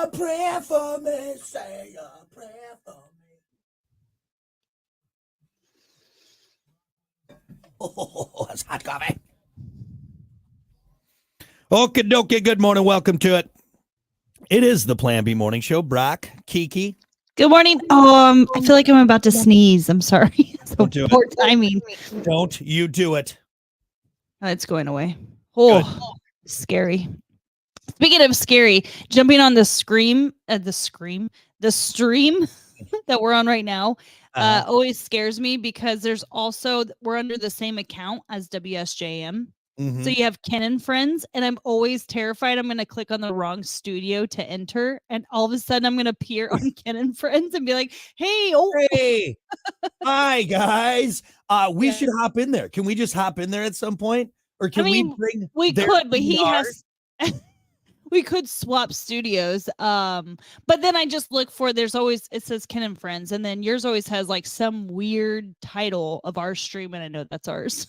a prayer for me. Say a prayer for me. Oh, that's hot coffee. Okay, dokie. Good morning. Welcome to it. It is the Plan B Morning Show. Brock, Kiki. Good morning. I feel like I'm about to sneeze. I'm sorry. Don't do Poor it. timing. Don't you do it. It's going away. Oh, scary. Speaking of scary, jumping on the stream that we're on right now always scares me because we're under the same account as WSJM. Mhm. So you have Ken and Friends, and I'm always terrified I'm going to click on the wrong studio to enter, and all of a sudden I'm going to appear on Ken and Friends and be like, "Hey, Hey, hi guys. We should hop in there. Can we just hop in there at some point, or can we bring? We their could, but he PR? has." We could swap studios, but then I just look for. There's always it says Ken and Friends, and then yours always has like some weird title of our stream, and I know that's ours.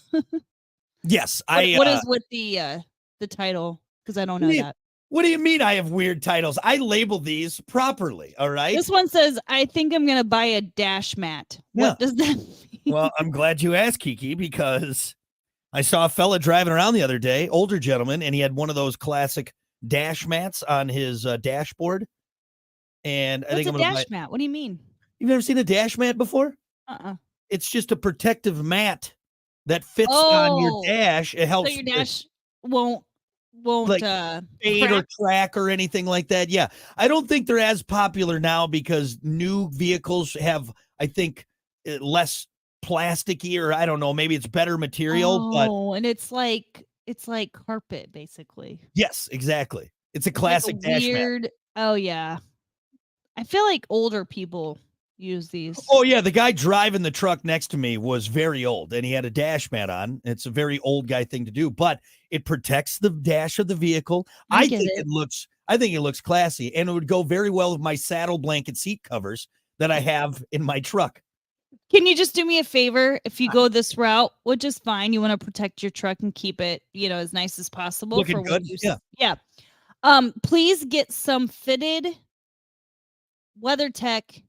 Yes, what is with the title? Because I don't know that. What do you mean I have weird titles? I label these properly, all right? This one says, I think I'm going to buy a dash mat. What does that mean? Well, I'm glad you asked, Kiki, because I saw a fella driving around the other day, older gentleman, and he had one of those classic dash mats on his dashboard. And I think I'm going to buy. Dash mat? What do you mean? You've never seen a dash mat before? It's just a protective mat that fits on your dash. It helps. So your dash won't like fade or track or anything like that. Yeah. I don't think they're as popular now because new vehicles have, I think, less plasticky, or I don't know, maybe it's better material. And it's like carpet, basically. Yes, exactly. It's a classic dash mat. Oh yeah. I feel like older people use these. Oh yeah, the guy driving the truck next to me was very old and he had a dash mat on. It's a very old guy thing to do, but it protects the dash of the vehicle. I think it looks classy, and it would go very well with my saddle blanket seat covers that I have in my truck. Can you just do me a favor? If you go this route, which is fine, you want to protect your truck and keep it, as nice as possible. Looking good. Yeah. Please get some fitted WeatherTech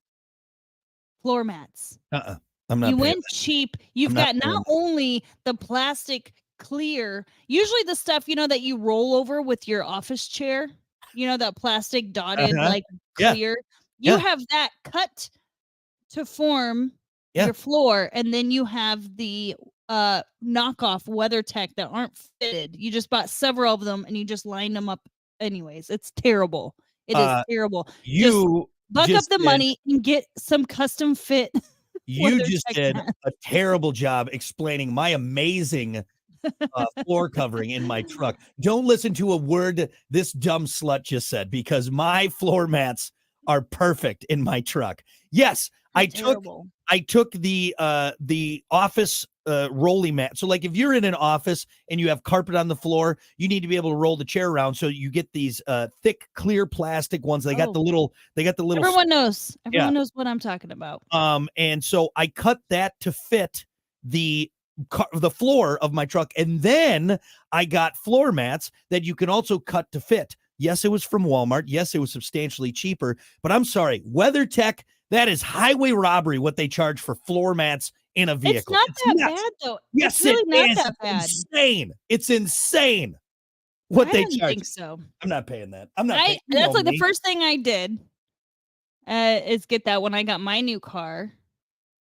floor mats. I'm not. You went cheap. You've got not only the plastic clear, usually the stuff that you roll over with your office chair, that plastic dotted like clear. You have that cut to form your floor, and then you have the knockoff WeatherTech that aren't fitted. You just bought several of them and you just lined them up anyways. It's terrible. It is terrible. You buck up the money and get some custom fit. You just did a terrible job explaining my amazing floor covering in my truck. Don't listen to a word this dumb slut just said, because my floor mats are perfect in my truck. Yes, I took the office rolling mat. So like if you're in an office and you have carpet on the floor, you need to be able to roll the chair around. So you get these thick, clear plastic ones. They got the little. Everyone knows what I'm talking about. And so I cut that to fit the floor of my truck, and then I got floor mats that you can also cut to fit. Yes, it was from Walmart. Yes, it was substantially cheaper, but I'm sorry, WeatherTech, that is highway robbery what they charge for floor mats in a vehicle. It's not that bad though. Yes, it's really it is. Not that bad. Insane. It's insane what they charge. I think so. I'm not paying that. I'm not paying. That's like the first thing I did is get that when I got my new car.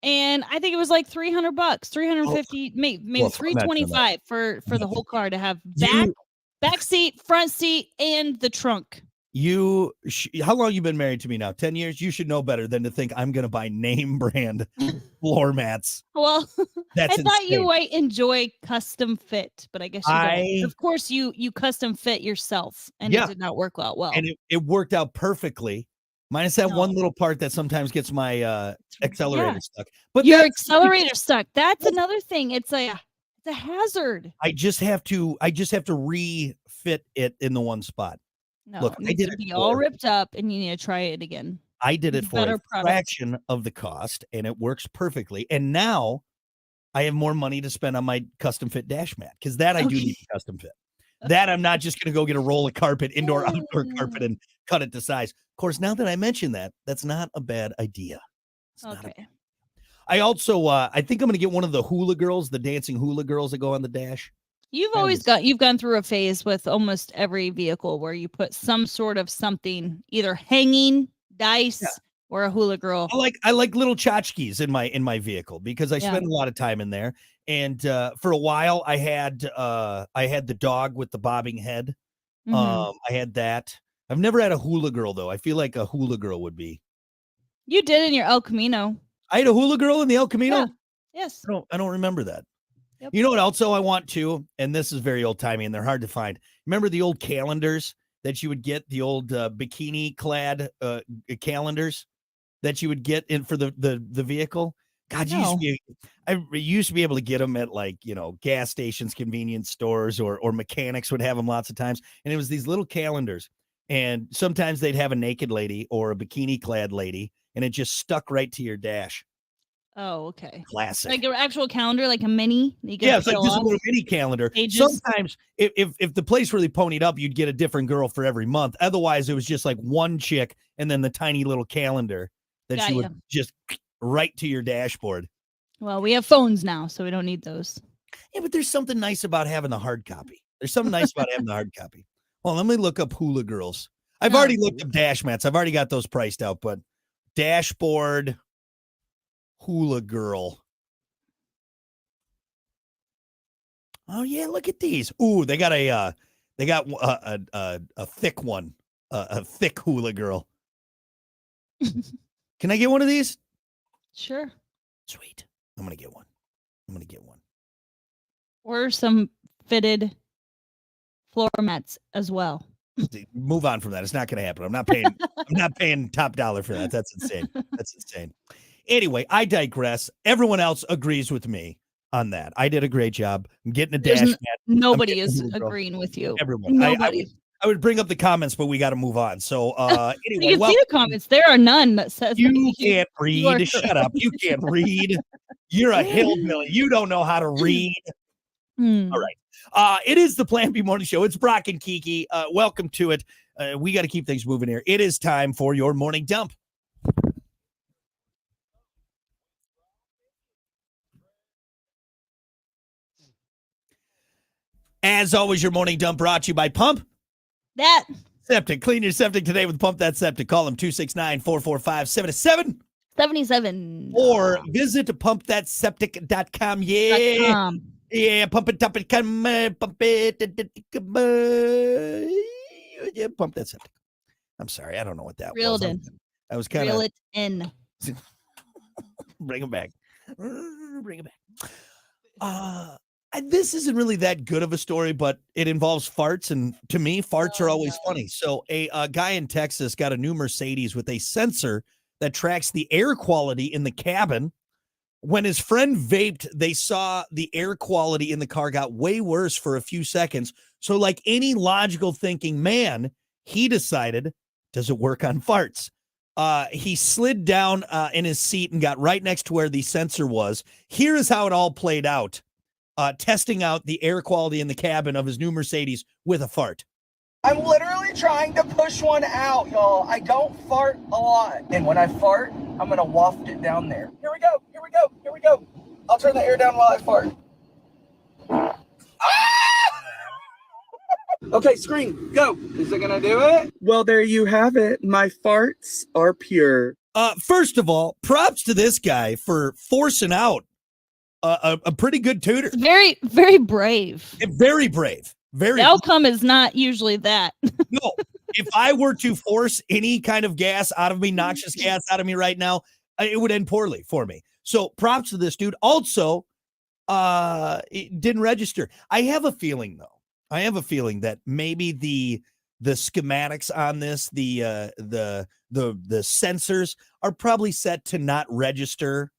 And I think it was like $300, $350, maybe $325 for the whole car to have back seat, front seat, and the trunk. How long you been married to me now? 10 years? You should know better than to think I'm going to buy name brand floor mats. Well, I thought you might enjoy custom fit, but I guess you don't. Of course, you custom fit yourself, and it did not work out well. And it worked out perfectly. Minus that one little part that sometimes gets my accelerator stuck. But your accelerator stuck. That's another thing. It's a hazard. I just have to refit it in the one spot. No, look, I did it all ripped up, and you need to try it again. I did it for a fraction of the cost, and it works perfectly. And now I have more money to spend on my custom fit dash mat, because that I do need to custom fit. That I'm not just going to go get a roll of carpet, indoor, outdoor carpet, and cut it to size. Of course, now that I mention that, that's not a bad idea. Okay. I also, I think I'm going to get one of the hula girls, the dancing hula girls that go on the dash. You've gone through a phase with almost every vehicle where you put some sort of something, either hanging, dice, or a hula girl. I like little tchotchkes in my vehicle because I spend a lot of time in there. And for a while, I had the dog with the bobbing head. I had that. I've never had a hula girl though. I feel like a hula girl would be. You did in your El Camino. I had a hula girl in the El Camino. Yeah. Yes. I don't remember that. Yep. You know what also I want to, and this is very old timey and they're hard to find. Remember the old calendars that you would get, the old bikini clad calendars that you would get in for the vehicle? God, I used to be able to get them at like, gas stations, convenience stores, or mechanics would have them lots of times. And it was these little calendars. And sometimes they'd have a naked lady or a bikini clad lady, and it just stuck right to your dash. Oh, okay. Classic. Like an actual calendar, like a mini? Yeah, it's like just a little mini calendar. Pages. Sometimes if the place really ponied up, you'd get a different girl for every month. Otherwise, it was just like one chick and then the tiny little calendar that you would just right to your dashboard. Well, we have phones now, so we don't need those. Yeah, but there's something nice about having the hard copy. There's something nice about having the hard copy. Well, let me look up hula girls. I've already looked up dash mats. I've already got those priced out, but dashboard hula girl. Oh yeah, look at these. Ooh, they got a thick one, a thick hula girl. Can I get one of these? Sure. Sweet. I'm gonna get one. Or some fitted floor mats as well. Move on from that. It's not gonna happen. I'm not paying top dollar for that. That's insane. Anyway, I digress. Everyone else agrees with me on that. I did a great job. I'm getting a dash mat. Nobody is agreeing with you. Everyone. Nobody. I would bring up the comments, but we got to move on. So anyway, you can see the comments. There are none that says you can't read. Shut up. You can't read. You're a hillbilly. You don't know how to read. All right. It is the Plan B Morning Show. It's Brock and Kiki. Welcome to it. We got to keep things moving here. It is time for your morning dump. As always, your morning dump brought to you by Pump That Septic. Clean your septic today with Pump That Septic. Call them 269-445-7777. Or visit pumpthatseptic.com. Yeah. Yeah, pump it, pump it. Yeah, Pump That Septic. I'm sorry, I don't know what that was. I was kind of... Reel it in. Bring it back. This isn't really that good of a story, but it involves farts, and to me, farts are always funny. So a guy in Texas got a new Mercedes with a sensor that tracks the air quality in the cabin. When his friend vaped, they saw the air quality in the car got way worse for a few seconds. So like any logical thinking man, he decided, does it work on farts? He slid down in his seat and got right next to where the sensor was. Here is how it all played out. Testing out the air quality in the cabin of his new Mercedes with a fart. I'm literally trying to push one out, y'all. I don't fart a lot. And when I fart, I'm going to waft it down there. Here we go. I'll turn the air down while I fart. Ah! Okay, scream. Go. Is it going to do it? Well, there you have it. My farts are pure. First of all, props to this guy for forcing out a pretty good tutor. Very, very brave. Very brave. The outcome is not usually that. No, if I were to force any kind of gas out of me, noxious gas out of me right now, it would end poorly for me. So props to this dude. Also, it didn't register. I have a feeling that maybe the schematics on this, the sensors are probably set to not register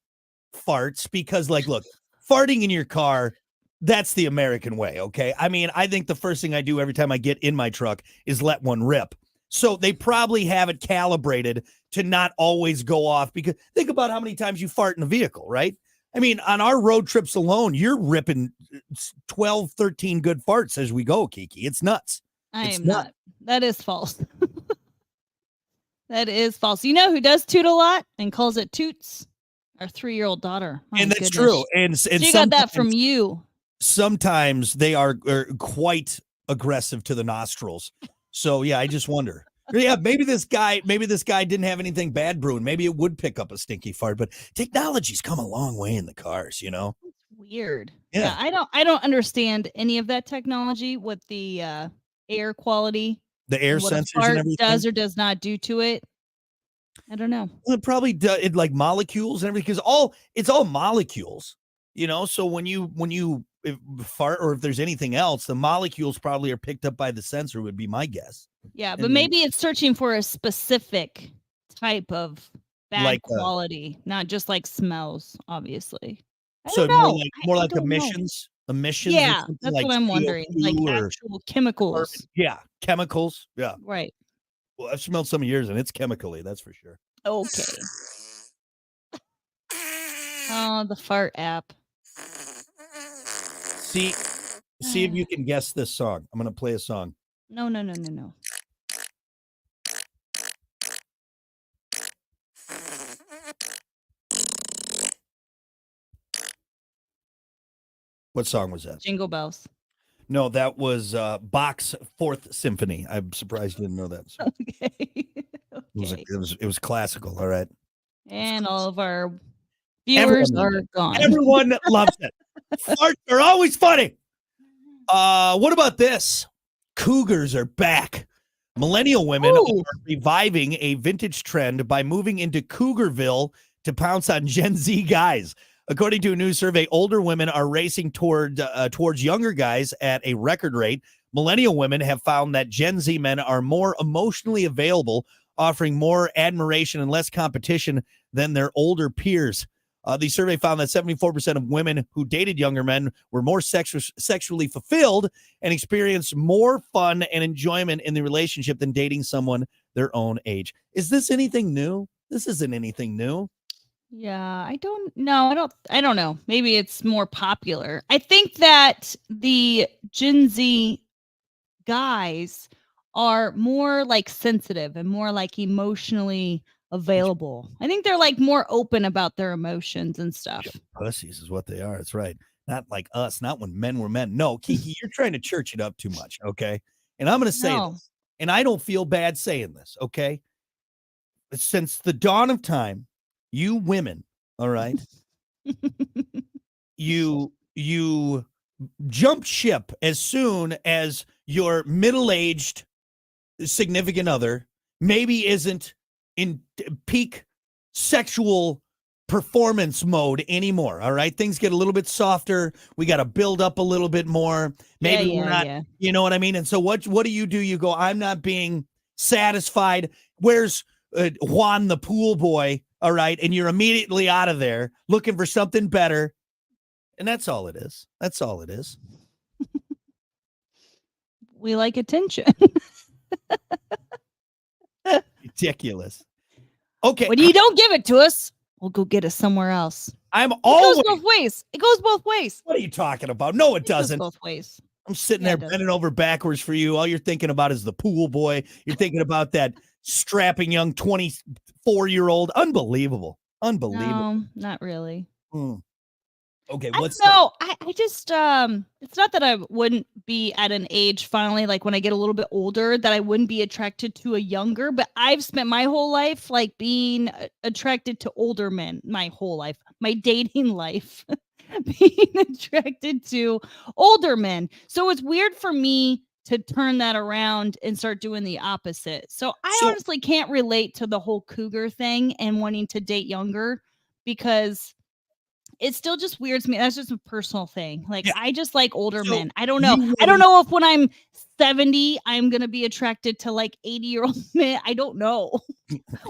farts because, like, look, farting in your car, that's the American way, okay? I mean, I think the first thing I do every time I get in my truck is let one rip. So they probably have it calibrated to not always go off, because think about how many times you fart in a vehicle, right? I mean, on our road trips alone, you're ripping 12, 13 good farts as we go, Kiki. It's nuts. I It's am not. That is false. That is false. You know who does toot a lot and calls it toots? Our 3-year-old daughter. My and that's goodness. true. And She got that from you. Sometimes they are quite aggressive to the nostrils. So yeah, I just wonder. Yeah, maybe this guy didn't have anything bad brewing. Maybe it would pick up a stinky fart, but technology's come a long way in the cars, you know? It's weird. Yeah. I don't understand any of that technology with the air quality. The air what a sensors fart and everything. does or does not do to it. I don't know. Well, it probably does it like molecules and everything because it's all molecules, you know. So when you fart or if there's anything else, the molecules probably are picked up by the sensor, would be my guess. Yeah, but maybe it's searching for a specific type of bad Like, quality, not just like smells, obviously. I So don't know. more I like don't know. emissions. Emissions. Yeah, or something that's like what I'm wondering. CO2 Like or actual chemicals. yeah, chemicals. Yeah. Right. Well, I've smelled some of yours and it's chemically, that's for sure. Okay. Oh, the fart app. See if you can guess this song. I'm gonna play a song. No. What song was that? Jingle bells. No, that was Bach's Fourth Symphony. I'm surprised you didn't know that. So Okay. Okay. it was classical. All right. And all of our viewers Everyone- are gone. Everyone loves it. Farts are always funny. What about this? Cougars are back. Millennial women Ooh. are reviving a vintage trend by moving into Cougarville to pounce on Gen Z guys. According to a new survey, older women are racing towards younger guys at a record rate. Millennial women have found that Gen Z men are more emotionally available, offering more admiration and less competition than their older peers. The survey found that 74% of women who dated younger men were more sexually fulfilled and experienced more fun and enjoyment in the relationship than dating someone their own age. Is this anything new? This isn't anything new. Yeah, I don't know. Maybe it's more popular. I think that the Gen Z guys are more like sensitive and more like emotionally available. I think they're like more open about their emotions and stuff. Pussies is what they are. That's right. Not like us, not when men were men. No, Kiki, you're trying to church it up too much, okay? And I'm going to say this, and I don't feel bad saying this, okay? Since the dawn of time, you women, all right? you jump ship as soon as your middle-aged significant other maybe isn't in peak sexual performance mode anymore. All right. Things get a little bit softer. We got to build up a little bit more. Maybe we're not, you know what I mean? And so what do? You go, I'm not being satisfied. Where's Juan, the pool boy? All right. And you're immediately out of there looking for something better. And that's all it is. That's all it is. We like attention. Ridiculous. Okay. When you don't give it to us, we'll go get it somewhere else. I'm always. It goes both ways. It goes both ways. What are you talking about? No, it doesn't. It goes both ways. I'm sitting there bending over backwards for you. All you're thinking about is the pool boy. You're thinking about that strapping young 24-year-old. Unbelievable. No, not really. Okay, I just it's not that I wouldn't be at an age finally, like when I get a little bit older, that I wouldn't be attracted to a younger, but I've spent my whole life like being attracted to older men, my whole life, my dating life, being attracted to older men. So it's weird for me to turn that around and start doing the opposite. So I honestly can't relate to the whole cougar thing and wanting to date younger, because it still just weirds me. That's just a personal thing. Like, I just like older men. I don't know. I don't know if when I'm 70, I'm going to be attracted to like 80-year-old men. I don't know.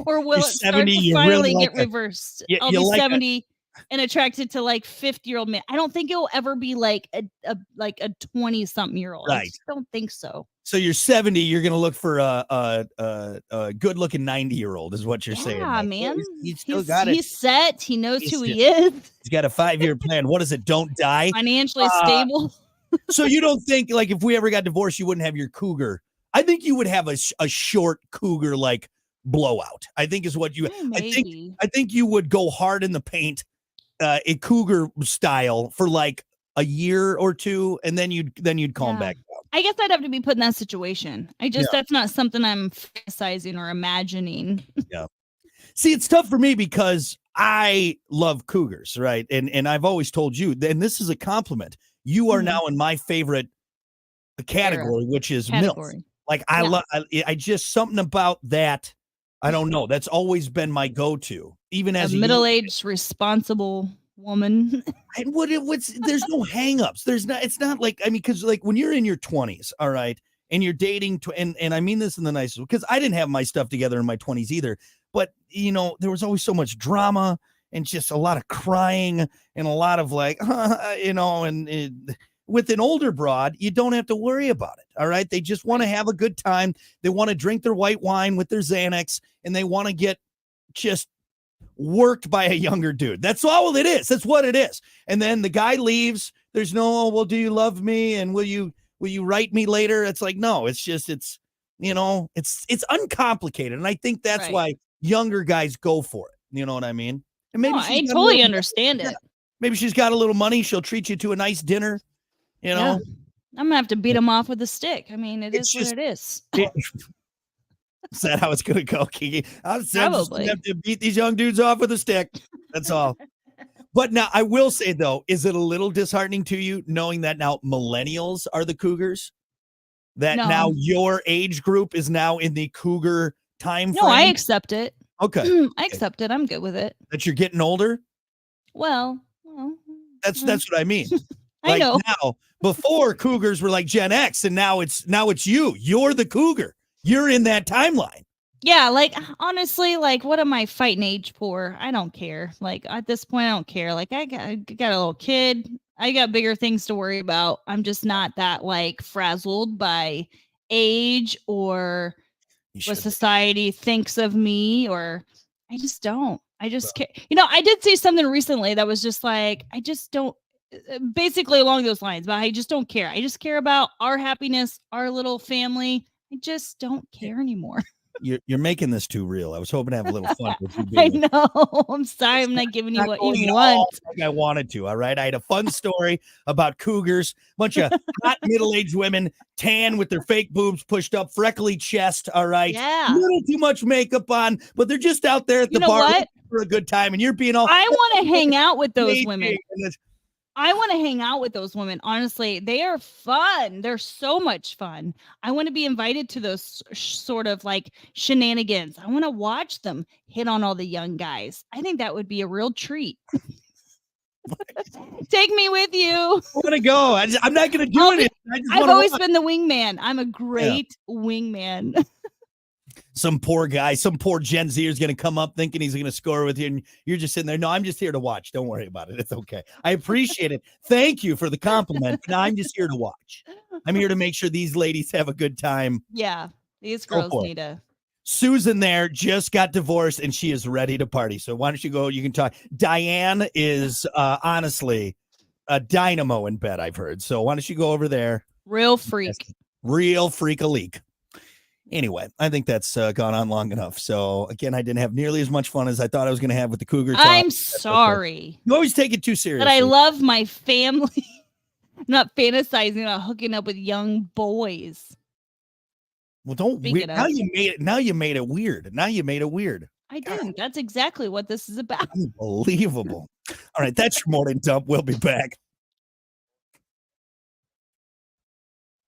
Or will it start to finally get reversed? I'll be 70. and attracted to like 50-year-old men. I don't think it'll ever be like a 20-something-year-old. I Right. just don't think so. So you're 70, you're going to look for a good-looking 90-year-old is what you're saying. Yeah, Like, man. He's still got it. He's set. He knows He's who he is. He's got a 5-year plan. What is it? Don't die. Financially stable. So you don't think, like, if we ever got divorced, you wouldn't have your cougar? I think you would have a short cougar like blowout. I think is what you. Maybe. I think you would go hard in the paint, a cougar style for like a year or two, and then you'd calm back down. I guess I'd have to be put in that situation. That's not something I'm fantasizing or imagining. Yeah. See, it's tough for me because I love cougars, right? And I've always told you, and this is a compliment. You are now in my favorite category, which is MILF. Like I just something about that. I don't know. That's always been my go-to, even as a middle-aged, responsible woman. And there's no hangups. It's not like, I mean, because like when you're in your 20s, all right, and you're dating, and I mean this in the nicest, because I didn't have my stuff together in my 20s either. But you know, there was always so much drama and just a lot of crying and a lot of like, you know, and with an older broad, you don't have to worry about it. All right. They just want to have a good time. They want to drink their white wine with their Xanax, and they want to get just worked by a younger dude. That's all it is. That's what it is. And then the guy leaves. There's no, well, do you love me? And will you write me later? It's like, no, it's just, it's, you know, it's uncomplicated. And I think that's why younger guys go for it. You know what I mean? And maybe I totally understand it. Maybe she's got a little money. She'll treat you to a nice dinner. You know, I'm gonna have to beat him off with a stick. I mean, it's just what it is. Is that how it's gonna go, Kiki? I'm Probably have to beat these young dudes off with a stick. That's all. But now I will say though, is it a little disheartening to you knowing that now millennials are the cougars? That now your age group is now in the cougar time frame? No, I accept it. Okay. I accept it. I'm good with it. That you're getting older? Well, that's what I mean. I know. Now, before cougars were like Gen X, and now it's you. You're the cougar. You're in that timeline. Yeah, like honestly, like what am I fighting age for? I don't care. Like at this point, I don't care. Like I got a little kid. I got bigger things to worry about. I'm just not that like frazzled by age or what society thinks of me, or I just don't. I just care. You know, I did say something recently that was just like, I just don't. Basically along those lines, but I just don't care. I just care about our happiness, our little family. I just don't care anymore. You're making this too real. I was hoping to have a little fun with you. I know. I'm sorry. I'm not giving you what you want. Like I wanted to. All right. I had a fun story about cougars, bunch of hot middle-aged women, tan with their fake boobs pushed up, freckly chest. All right. Yeah. A little too much makeup on, but they're just out there at the bar for a good time. And you're being all, I want to hang out with those women. I want to hang out with those women. Honestly, they are fun. They're so much fun. I want to be invited to those sort of like shenanigans. I want to watch them hit on all the young guys. I think that would be a real treat. Take me with you. I want to go. I'm not going to do it. I've always been the wingman. I'm a great wingman. Some poor guy, some poor Gen Z is going to come up thinking he's going to score with you, and you're just sitting there. No, I'm just here to watch. Don't worry about it. It's okay. I appreciate it. Thank you for the compliment. No, I'm just here to watch. I'm here to make sure these ladies have a good time. Yeah, these girls need to. Susan there just got divorced, and she is ready to party. So why don't you go? You can talk. Diane is honestly a dynamo in bed, I've heard. So why don't you go over there? Real freak. Real freak-a-leak. Anyway, I think that's gone on long enough. So again, I didn't have nearly as much fun as I thought I was going to have with the cougar talk. I'm sorry. Okay. You always take it too seriously. But I love my family. I'm not fantasizing about hooking up with young boys. Well, don't. Now you made it. Now you made it weird. Now you made it weird. I didn't. That's exactly what this is about. Unbelievable. All right, that's your morning dump. We'll be back.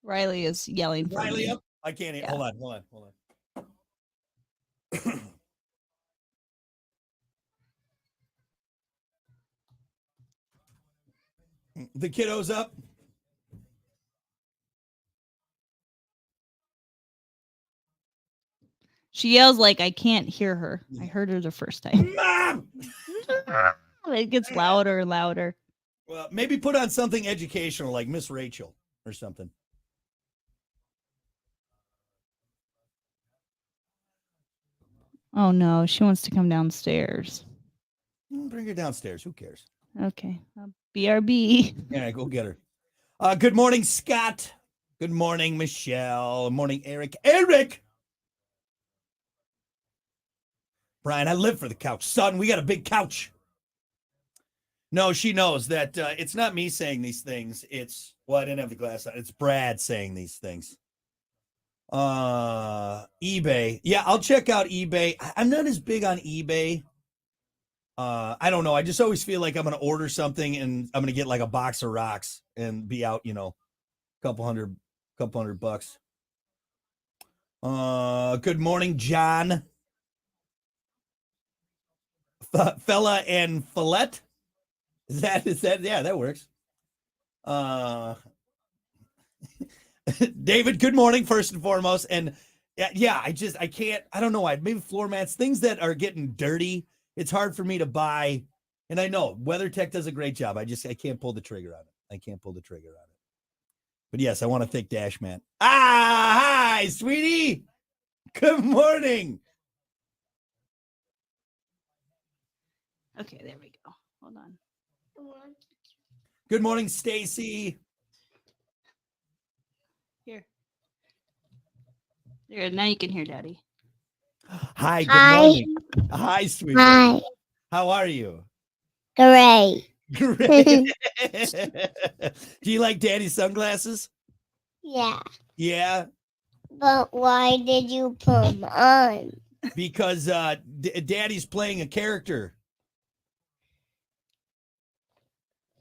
Riley is yelling for me. Up. I can't. Yeah. Hold on. The kiddo's up. She yells like I can't hear her. I heard her the first time. Mom! It gets louder and louder. Well, maybe put on something educational like Miss Rachel or something. Oh no, she wants to come downstairs. Bring her downstairs. Who cares? Okay. BRB. Yeah, go get her. Good morning, Scott. Good morning, Michelle. Good morning, Eric. Eric! Brian, I live for the couch. Son, we got a big couch. No, she knows that it's not me saying these things. It's, well, I didn't have the glass on. It's Brad saying these things. eBay. Yeah, I'll check out eBay. I'm not as big on eBay. I don't know. I just always feel like I'm going to order something and I'm going to get like a box of rocks and be out, a couple hundred bucks. Good morning, John. Fella and Fillet. Is that? Yeah, that works. David, good morning, first and foremost. And yeah, I can't, I don't know. Maybe floor mats, things that are getting dirty. It's hard for me to buy. And I know WeatherTech does a great job. I can't pull the trigger on it. But yes, I want to thank Dashman. Hi, sweetie. Good morning. Okay, there we go. Hold on. Good morning, Stacy. Here. There, now you can hear Daddy. Hi, good morning. Hi, sweetie. Hi. How are you? Great. Great. Do you like Daddy's sunglasses? Yeah. Yeah, But why did you put them on? because Daddy's playing a character.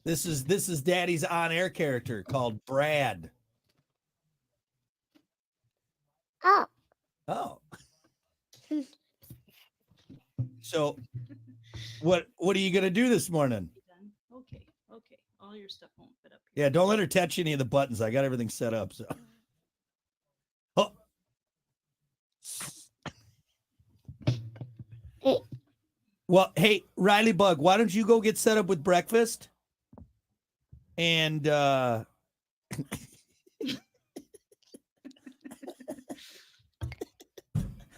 This is Daddy's on-air character called Brad. Oh. Oh. So what are you gonna do this morning? Okay. All your stuff won't fit up here. Yeah, don't let her touch any of the buttons. I got everything set up. So oh. Well, hey, Riley Bug, why don't you go get set up with breakfast? And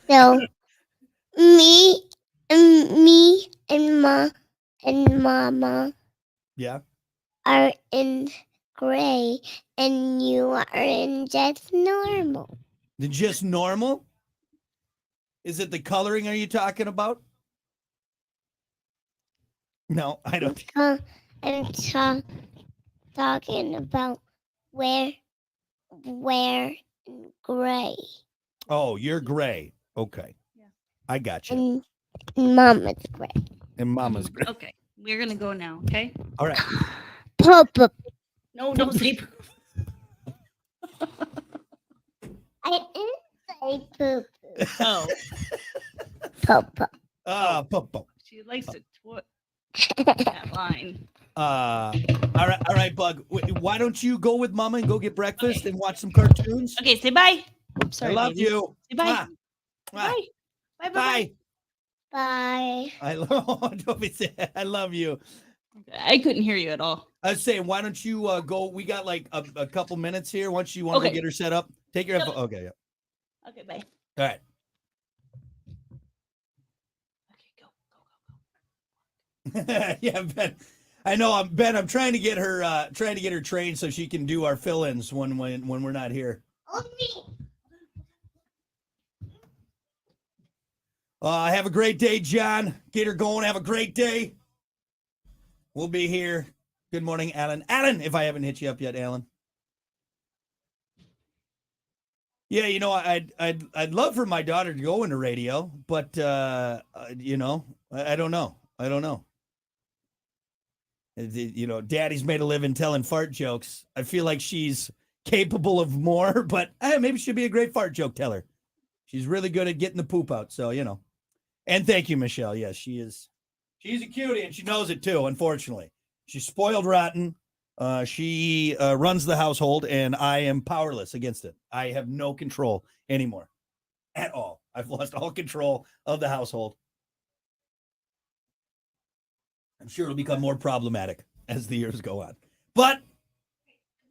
So me and Mama yeah. are in gray and you are in just normal. Just normal? Is it the coloring are you talking about? No, I don't. I'm talking about where gray. Oh, you're gray. Okay. Yeah. I got you. And Mama's gray. And Mama's gray. Okay, we're gonna go now. Okay. All right. Papa. No, don't say. I didn't say poop. Oh, Papa. Popo. she likes to that line. All right, Bug. Why don't you go with Mama and go get breakfast and watch some cartoons? Okay, say bye. Oops, sorry. I love baby. you. Say bye. Mwah. Bye. Bye. Bye. Bye. Bye. I love you. I couldn't hear you at all. I was saying, why don't you go? We got like a couple minutes here. Once you want to Okay. get her set up, take your Yep. headphones. Okay, yeah. Okay, bye. All right. Okay, go. Yeah, Ben. I know. Ben. I'm trying to get her trained so she can do our fill-ins when we're not here. Have a great day, John. Get her going. Have a great day. We'll be here. Good morning, Alan. Alan, if I haven't hit you up yet, Alan. Yeah, I'd love for my daughter to go into radio, but I don't know. Daddy's made a living telling fart jokes. I feel like she's capable of more, but maybe she'll be a great fart joke teller. She's really good at getting the poop out. So, and thank you, Michelle. Yes, she is. She's a cutie and she knows it too. Unfortunately, she's spoiled rotten. She runs the household and I am powerless against it. I have no control anymore at all. I've lost all control of the household. I'm sure it'll become more problematic as the years go on. But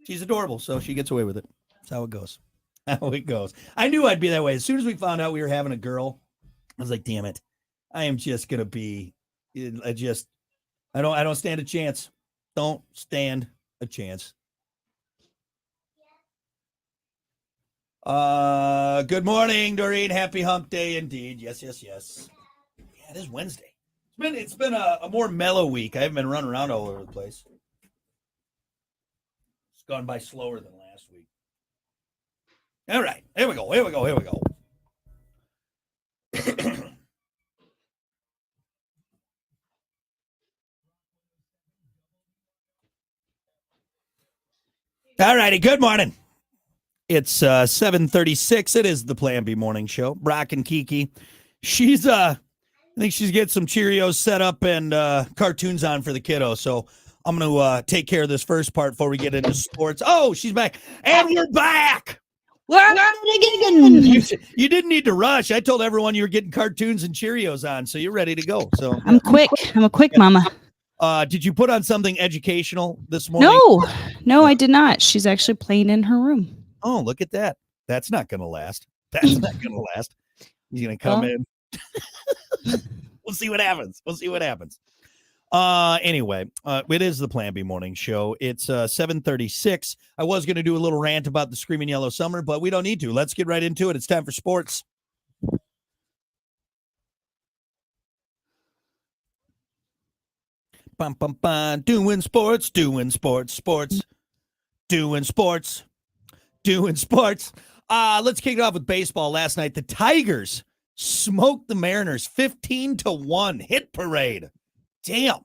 she's adorable, so she gets away with it. That's how it goes. How it goes. I knew I'd be that way. As soon as we found out we were having a girl, I was like, damn it. I am just gonna be I don't stand a chance. Don't stand a chance. Good morning, Doreen. Happy hump day indeed. Yes. Yeah, it is Wednesday. It's been a more mellow week. I haven't been running around all over the place. It's gone by slower than last week. All right, here we go. All righty, good morning. It's 7:36. It is the Plan B morning show. Brock and Kiki. I think she's getting some Cheerios set up and cartoons on for the kiddo. So I'm going to take care of this first part before we get into sports. Oh, she's back. And we're back. We're at it again. You didn't need to rush. I told everyone you were getting cartoons and Cheerios on, so you're ready to go. So I'm quick. I'm a quick mama. Did you put on something educational this morning? No, I did not. She's actually playing in her room. Oh, look at that. That's not going to last. He's going to come in. We'll see what happens. Anyway, it is the Plan B morning show. It's 7:36. I was going to do a little rant about the Screaming Yellow Summer, but we don't need to. Let's get right into it. It's time for sports. Bum, bum, bum. Doing sports. Let's kick it off with baseball. Last night, the Tigers smoked the Mariners 15-1 hit parade. Damn.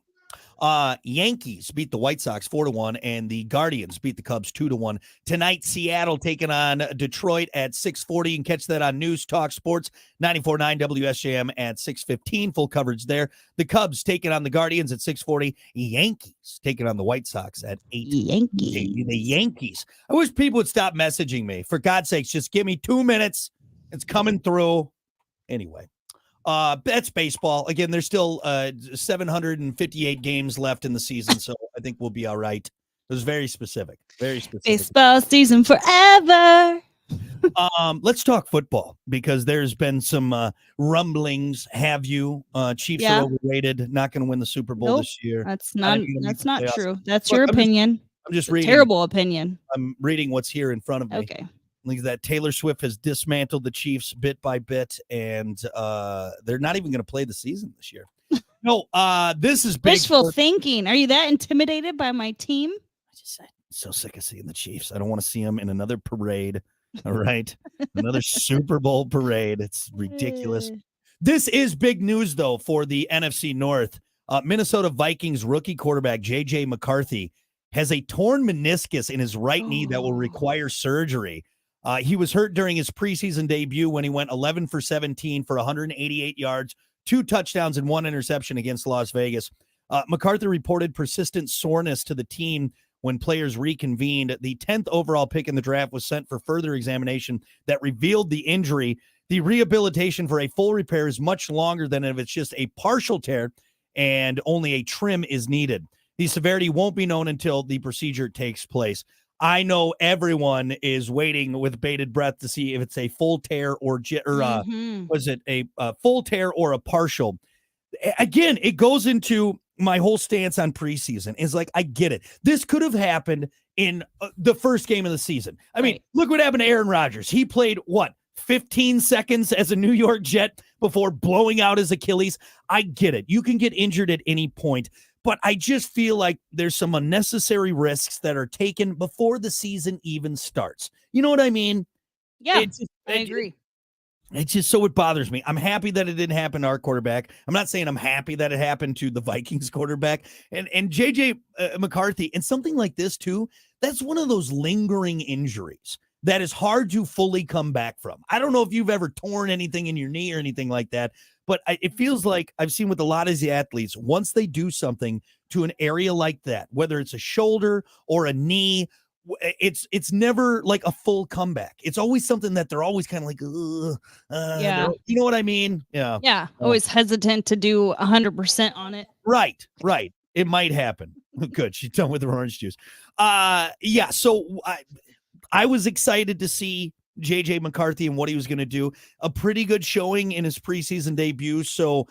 Yankees beat the White Sox 4-1, and the Guardians beat the Cubs 2-1. Tonight, Seattle taking on Detroit at 6:40. You can catch that on News Talk Sports 94.9 WSJM at 6:15. Full coverage there. The Cubs taking on the Guardians at 6:40. Yankees taking on the White Sox at 8. The Yankees. I wish people would stop messaging me. For God's sakes, just give me 2 minutes. It's coming through. Anyway. That's baseball. Again, there's still 758 games left in the season, so I think we'll be all right. It was very specific. Baseball season forever. Let's talk football because there's been some trumblings. Chiefs are overrated, not going to win the Super Bowl this year. That's not true. That's your opinion. I'm just reading. Terrible opinion. I'm reading what's here in front of me. Okay. Like that Taylor Swift has dismantled the Chiefs bit by bit, and they're not even going to play the season this year. No, this is big. Wishful thinking. Are you that intimidated by my team? I'm so sick of seeing the Chiefs. I don't want to see them in another parade. All right. Another Super Bowl parade. It's ridiculous. This is big news, though, for the NFC North. Minnesota Vikings rookie quarterback J.J. McCarthy has a torn meniscus in his right knee that will require surgery. He was hurt during his preseason debut when he went 11 for 17 for 188 yards, 2 touchdowns, and 1 interception against Las Vegas. McCarthy reported persistent soreness to the team when players reconvened. The 10th overall pick in the draft was sent for further examination that revealed the injury. The rehabilitation for a full repair is much longer than if it's just a partial tear, and only a trim is needed. The severity won't be known until the procedure takes place. I know everyone is waiting with bated breath to see if it's a full tear or was it a full tear or a partial. Again, it goes into my whole stance on preseason. Is like, I get it. This could have happened in the first game of the season. I mean, look what happened to Aaron Rodgers. He played 15 seconds as a New York Jet before blowing out his Achilles. I get it. You can get injured at any point. But I just feel like there's some unnecessary risks that are taken before the season even starts. You know what I mean? Yeah, I agree. It's just so it bothers me. I'm happy that it didn't happen to our quarterback. I'm not saying I'm happy that it happened to the Vikings quarterback and J.J. McCarthy. And something like this, too, that's one of those lingering injuries that is hard to fully come back from. I don't know if you've ever torn anything in your knee or anything like that, but it feels like I've seen with a lot of the athletes, once they do something to an area like that, whether it's a shoulder or a knee, it's never like a full comeback. It's always something that they're always kind of like, yeah, you know what I mean? Yeah. Yeah. Always hesitant to do 100% on it. Right. It might happen. Good. She's done with her orange juice. Yeah. So I was excited to see JJ McCarthy and what he was going to do. A pretty good showing in his preseason debut. So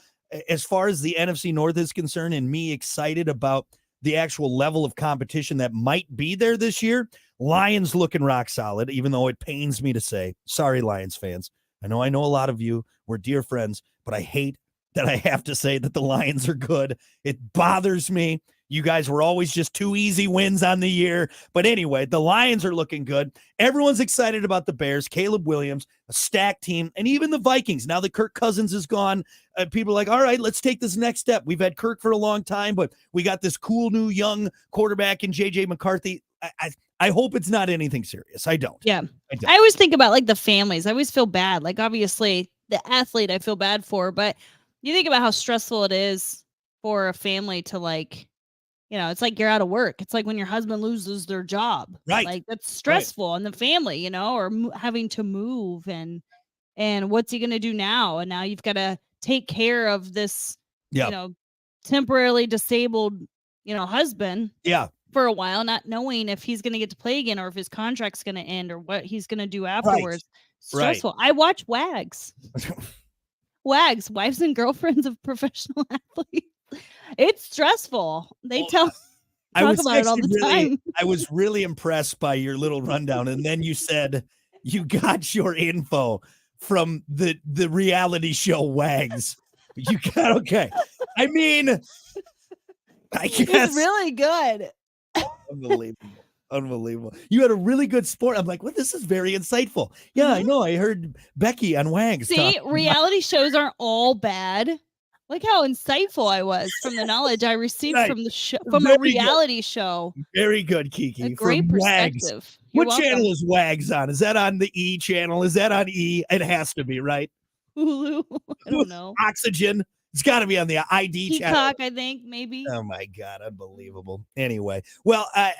as far as the NFC North is concerned, and me excited about the actual level of competition that might be there this year, Lions looking rock solid, even though it pains me to say, sorry, Lions fans. I know a lot of you were dear friends, but I hate that I have to say that the Lions are good. It bothers me. You guys were always just 2 easy wins on the year. But anyway, the Lions are looking good. Everyone's excited about the Bears, Caleb Williams, a stacked team, and even the Vikings. Now that Kirk Cousins is gone, people are like, all right, let's take this next step. We've had Kirk for a long time, but we got this cool new young quarterback in JJ McCarthy. I hope it's not anything serious. I don't. Yeah. I always think about like the families. I always feel bad. Like obviously the athlete I feel bad for, but you think about how stressful it is for a family to like, it's like you're out of work. It's like when your husband loses their job, right? Like that's stressful on the family, or having to move and what's he going to do now? And now you've got to take care of this, temporarily disabled, husband. Yeah. For a while, not knowing if he's going to get to play again or if his contract's going to end or what he's going to do afterwards. Right. Stressful. I watch Wags. Wags, wives and girlfriends of professional athletes. It's stressful. They talk about it all the time. I was really impressed by your little rundown. And then you said you got your info from the reality show Wags. You got, okay. I mean, I guess. It's really good. Unbelievable. You had a really good sport. I'm like, well, this is very insightful. Yeah, I know. I heard Becky on Wags. See, reality shows aren't all bad. Look how insightful I was from the knowledge I received from the show, from a reality show. Very good, Kiki. A great perspective. What channel is Wags on? Is that on the E channel? Is that on E? It has to be, right? Hulu. I don't know. Oxygen. It's got to be on the ID channel. Peacock, I think, maybe. Oh my God, unbelievable. Anyway, well, I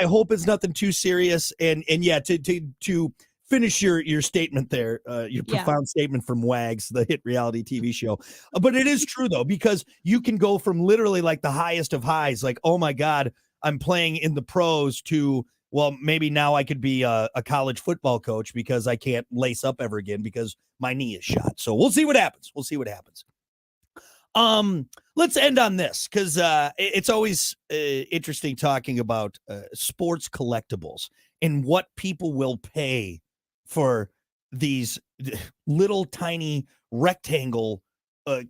hope it's nothing too serious. And yeah, to finish your statement there, your profound statement from Wags, the hit reality TV show. But it is true though, because you can go from literally like the highest of highs, like, oh my God, I'm playing in the pros, to, well, maybe now I could be a college football coach because I can't lace up ever again because my knee is shot. So we'll see what happens. Let's end on this because it's always interesting talking about sports collectibles and what people will pay for these little tiny rectangle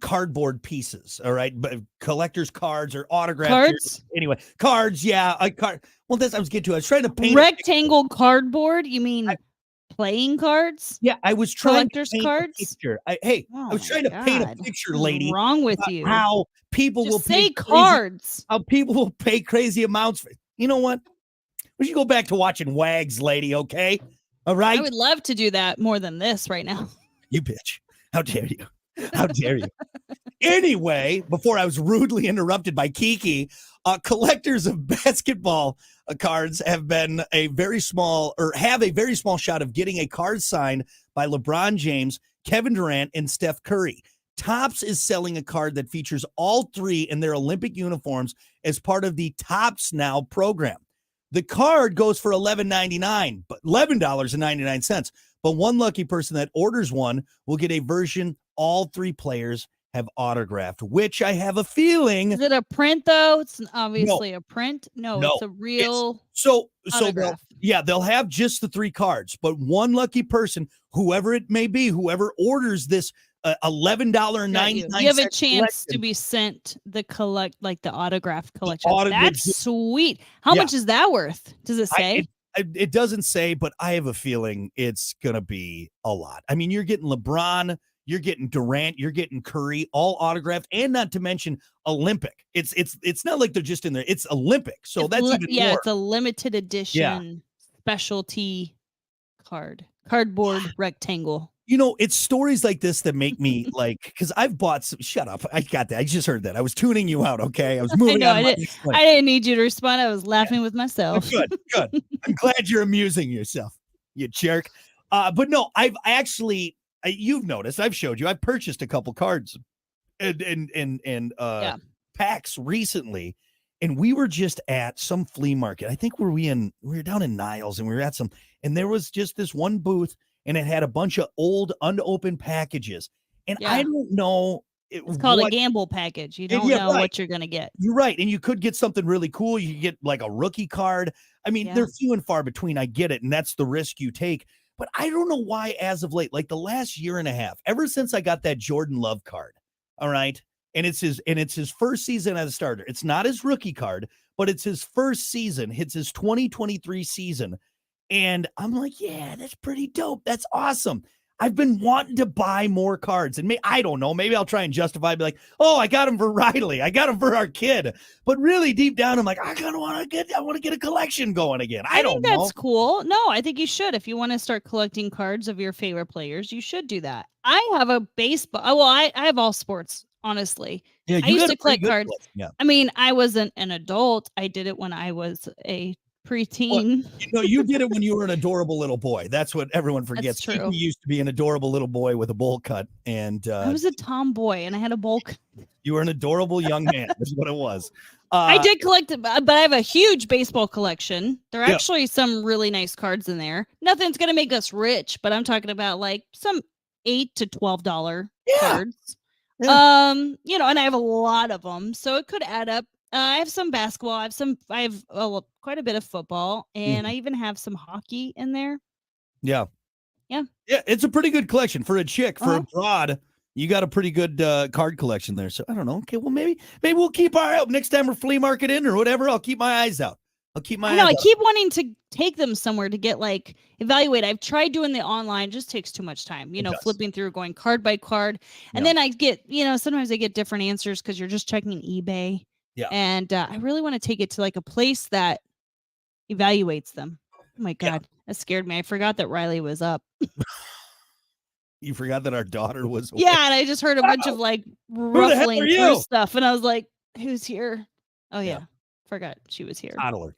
cardboard pieces. All right, but collectors' cards or autograph cards. Anyway, cards. Yeah, a card. Well, that's I was getting to. I was trying to paint rectangle cardboard. You mean? Playing cards? Yeah, I was trying collector's to paint cards. A picture. I was trying to paint a picture, lady. What's wrong with you? How people Just will say pay cards. How people will pay crazy amounts for. You know what? We should go back to watching Wags, lady. Okay, all right. I would love to do that more than this right now. You bitch! How dare you? How dare you? Anyway, before I was rudely interrupted by Kiki, collectors of basketball cards have a very small shot of getting a card signed by LeBron James, Kevin Durant, and Steph Curry. Topps is selling a card that features all three in their Olympic uniforms as part of the Topps Now program. The card goes for $11.99, but $11.99. But one lucky person that orders one will get a version all three players have autographed, which I have a feeling. Is it a print though? It's obviously a print. No, it's a real. They'll have just the three cards, but one lucky person, whoever it may be, whoever orders this $11.99. You have a chance to be sent the autograph collection. That's sweet. How much is that worth? Does it say? It doesn't say, but I have a feeling it's gonna be a lot. I mean, you're getting LeBron, you're getting Durant, you're getting Curry, all autographed, and not to mention Olympic. It's not like they're just in there. It's Olympic, so that's even more. It's a limited edition specialty cardboard rectangle. You know, it's stories like this that make me like, because I've bought some. Shut up! I got that. I just heard that. I was tuning you out. Okay, I was moving on. I didn't need you to respond. I was laughing with myself. Good. I'm glad you're amusing yourself, you jerk. But no, I've actually. You've noticed. I've showed you. I've purchased a couple cards, and packs recently, and we were just at some flea market. I think we were down in Niles, and we were at some, and there was just this one booth, and it had a bunch of old unopened packages. And I don't know. It's called a gamble package. You don't know what you're going to get. You're right. And you could get something really cool. You could get like a rookie card. I mean, they're few and far between. I get it. And that's the risk you take. But I don't know why, as of late, like the last year and a half, ever since I got that Jordan Love card. All right. And it's his first season as a starter. It's not his rookie card, but it's his first season. It's his 2023 season. And I'm like, yeah, that's pretty dope. That's awesome. I've been wanting to buy more cards, and I don't know. Maybe I'll try and justify, be like, "Oh, I got him for Riley. I got him for our kid." But really, deep down, I'm like, I want to get a collection going again. I don't know. That's cool. No, I think you should. If you want to start collecting cards of your favorite players, you should do that. I have a baseball. Well, I have all sports. Honestly, yeah, I used to collect cards. Yeah. I mean, I wasn't an adult. I did it when I was a preteen. Well, you did it when you were an adorable little boy. That's what everyone forgets. That's true. You used to be an adorable little boy with a bowl cut, and I was a tomboy, and I had a bowl cut. You were an adorable young man. That's what it was. I did collect it, but I have a huge baseball collection. There are actually some really nice cards in there. Nothing's gonna make us rich, but I'm talking about like some $8 to $12 cards. Yeah. And I have a lot of them, so it could add up. I have some basketball. I have quite a bit of football, and I even have some hockey in there. Yeah. Yeah. Yeah. It's a pretty good collection for a chick. For a broad, you got a pretty good card collection there. So I don't know. Okay. Well, maybe we'll keep our eye out next time we're flea market in or whatever. I'll keep my eyes out. I keep wanting to take them somewhere to get evaluate. I've tried doing the online, just takes too much time, flipping through, going card by card. And then I get, sometimes I get different answers because you're just checking eBay. Yeah. And I really want to take it to a place that evaluates them. Oh my God. That scared me. I forgot that Riley was up. You forgot that our daughter was awake. Yeah. And I just heard a bunch of ruffling through stuff. And I was like, who's here? Oh yeah. Forgot she was here. Toddler.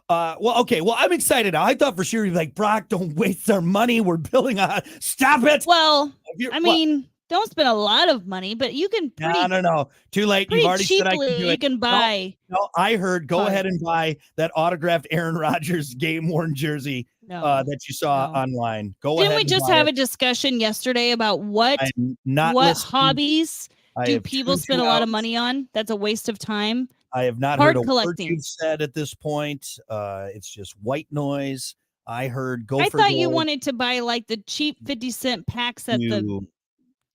Well, okay. Well, I'm excited now. I thought for sure you'd be like, Brock, don't waste our money. We're building a stop it. Well, I mean, don't spend a lot of money, but you can No. Too late. You've already said I can do it. You can buy. No, I heard go ahead and buy that autographed Aaron Rodgers game worn jersey that you saw online. Didn't we just have a discussion yesterday about what hobbies do people spend a lot of money on? That's a waste of time. I have not heard a word you've said at this point. It's just white noise. I heard I thought you wanted to buy the cheap 50-cent packs at the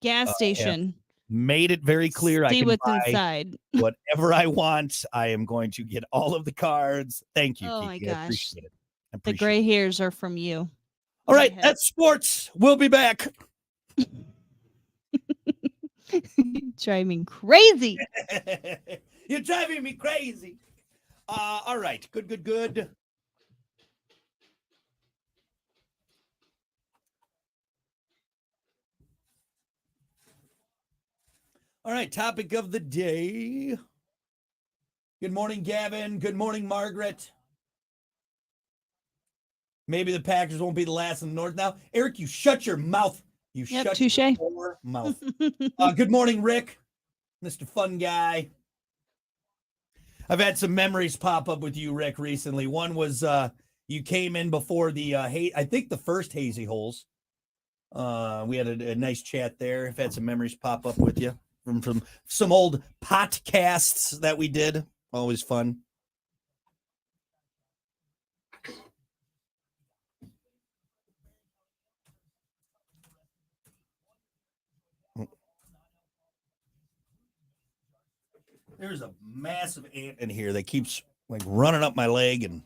gas station. Made it very clear I can what's buy inside. whatever I want. I am going to get all of the cards. Thank you, Oh Kiki. my gosh. I appreciate it. The gray hairs are from you. All right, that's sports. We'll be back. Driving crazy. You're driving me crazy. All right. Good. All right. Topic of the day. Good morning, Gavin. Good morning, Margaret. Maybe the Packers won't be the last in the North now. Eric, you shut your mouth. Shut your mouth. Good morning, Rick. Mr. Fun Guy. I've had some memories pop up with you, Rick, recently. One was you came in before the I think the first Hazy Holes. We had a nice chat there. I've had some memories pop up with you from some old podcasts that we did. Always fun. There's a massive ant in here that keeps running up my leg and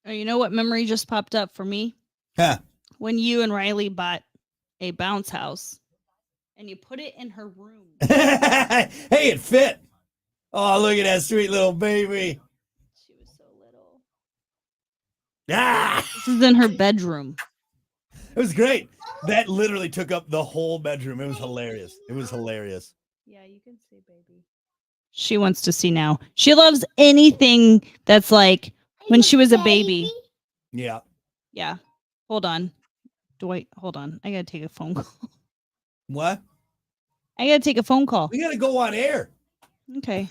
Oh, you know what memory just popped up for me? Yeah. When you and Riley bought a bounce house and you put it in her room. Hey, it fit. Oh, look at that sweet little baby. She was so little. Ah! This is in her bedroom. It was great. That literally took up the whole bedroom. It was hilarious. Yeah, you can see, baby. She wants to see now. She loves anything that's like when she was a baby. Yeah. Yeah. Hold on. Dwight, hold on. I gotta take a phone call. What? I gotta take a phone call. We got to go on air. Okay.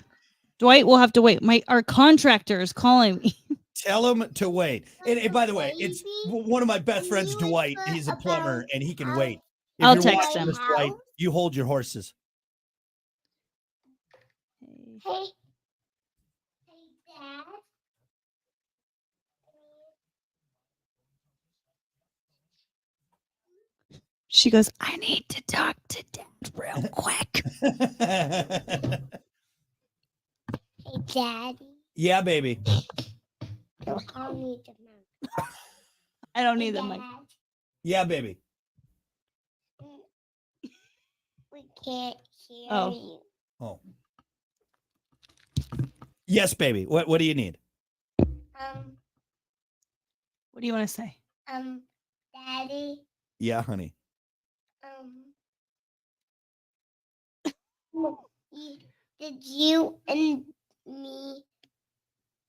Dwight will have to wait. Our contractor is calling me. Tell him to wait. And by the way, it's one of my best friends, Dwight. He's a plumber and he can wait. If I'll you're text watching him. this, Dwight, you hold your horses. Hey. Hey, Dad. She goes, I need to talk to Dad real quick. Hey, Daddy. Yeah, baby. I'll need the mic. I don't need the mic. Dad, Yeah, baby. we can't hear Oh. you. Oh. Yes, baby. What do you need? What do you want to say? Daddy, Yeah, honey. did you and me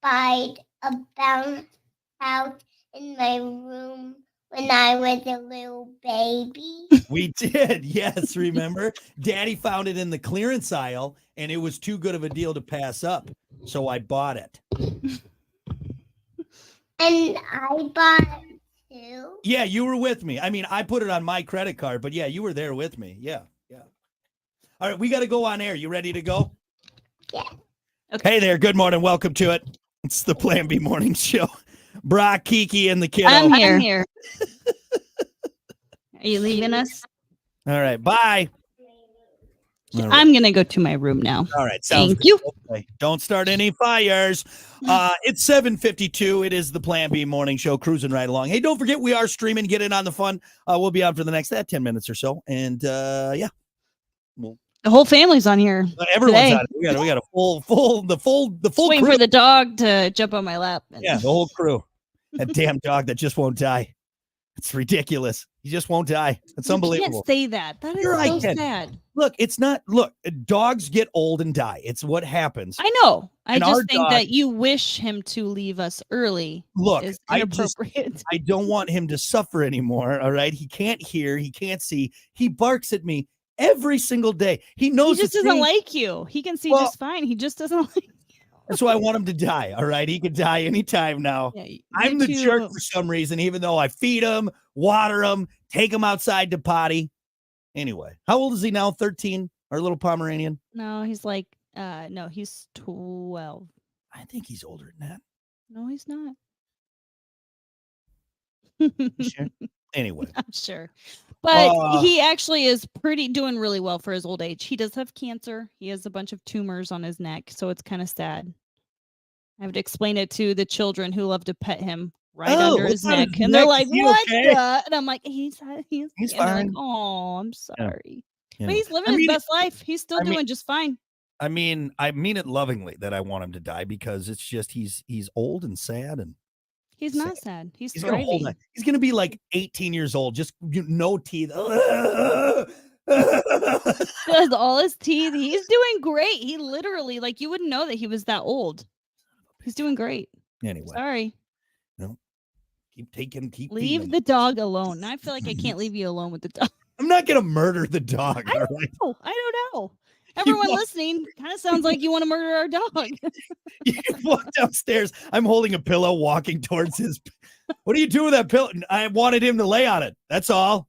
buy a bounce house in my room when I was a little baby? We did. Yes, remember? Daddy found it in the clearance aisle and it was too good of a deal to pass up. So I bought it. And I bought it too. Yeah, you were with me. I mean, I put it on my credit card, but yeah, you were there with me. Yeah. All right, we got to go on air. You ready to go? Yeah. Okay. Hey there. Good morning. Welcome to it. It's the Plan B Morning Show. Brock, Kiki, and the kiddo. I'm here. Are you leaving us? All right. Bye. All right. I'm gonna go to my room now. All right. Sounds Thank good. you. Okay. Don't start any fires. It's 7:52. It is the Plan B Morning Show, cruising right along. Hey, don't forget we are streaming. Get in on the fun. We'll be on for the next 10 minutes or so. And yeah. The whole family's on here. Everyone's Today. on it. We got a full Waiting crew. for the dog to jump on my lap. Yeah, the whole crew. That damn dog that just won't die. It's ridiculous. He just won't die. It's You unbelievable. can't say that. That is You're right, so Ken. sad. Look, it's not. Look, dogs get old and die. It's what happens. I know. I And our just think dog- that you wish him to leave us early Look, is I just inappropriate. I don't want him to suffer anymore. All right. He can't hear. He can't see. He barks at me every single day. He He knows just it's doesn't me. like you. He can see Well- just fine. He just doesn't like That's why I want him to die. All right. He could die anytime now. yeah, you I'm the two- jerk for some reason, even though I feed him, water him, take him outside to potty. Anyway, how old is he now? 13? Our little Pomeranian? No, he's like no, he's 12. I think he's older than that. No, he's not. You sure? Anyway, I'm sure. But Uh, he actually is doing really well for his old age. He does have cancer. He has a bunch of tumors on his neck, so it's kind of sad. I have to explain it to the children who love to pet him right Oh, under what's his on neck. his And they're neck? like, Is he what okay?" the? And I'm like, he's He's and they're fine. like, oh, I'm sorry. But Anyway. he's living I his mean, best life. He's still I mean- doing just fine. I mean it lovingly that I want him to die because it's just he's old and sad and He's not sad. He's he's gonna hold thriving. on. He's gonna be like 18 years old, just no teeth. Does all his teeth. He's doing great. He literally, like, you wouldn't know that he was that old. He's doing great. Anyway, Sorry. keep feeding Leave him. the dog alone. Now I feel like I can't leave you alone with the dog. I'm not gonna murder the dog. I All don't right. know. I don't know. Everyone walk- listening kind of sounds like you want to murder our dog. You walk downstairs. I'm holding a pillow, walking towards his. What do you do with that pillow? I wanted him to lay on it. That's all.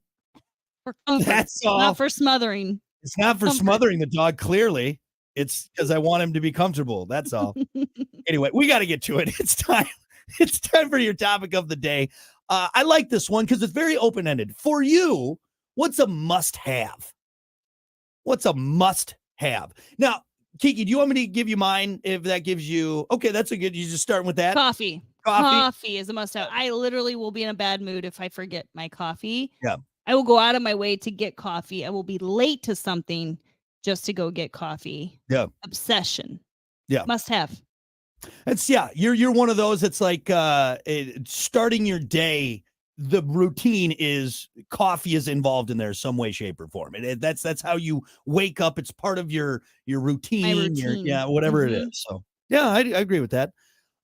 For comfort, That's all. not for smothering. It's not for comfort. smothering the dog. Clearly, it's because I want him to be comfortable. That's all. Anyway, we got to get to it. It's time. It's time for your topic of the day. I like this one because it's very open ended. For you, what's a must have? What's a must have? Now, Kiki, do you want me to give you mine? If that gives you, okay, that's a good. You just starting with that. Coffee. Coffee. Coffee is a must have. I literally will be in a bad mood if I forget my coffee. Yeah. I will go out of my way to get coffee. I will be late to something just to go get coffee. Yeah. Obsession. Yeah. Must have. It's you're one of those. It's like starting your day. The routine is coffee is involved in there some way, shape, or form. That's how you wake up. It's part of your routine. routine. Whatever it Mhm. is. So yeah, I agree with that.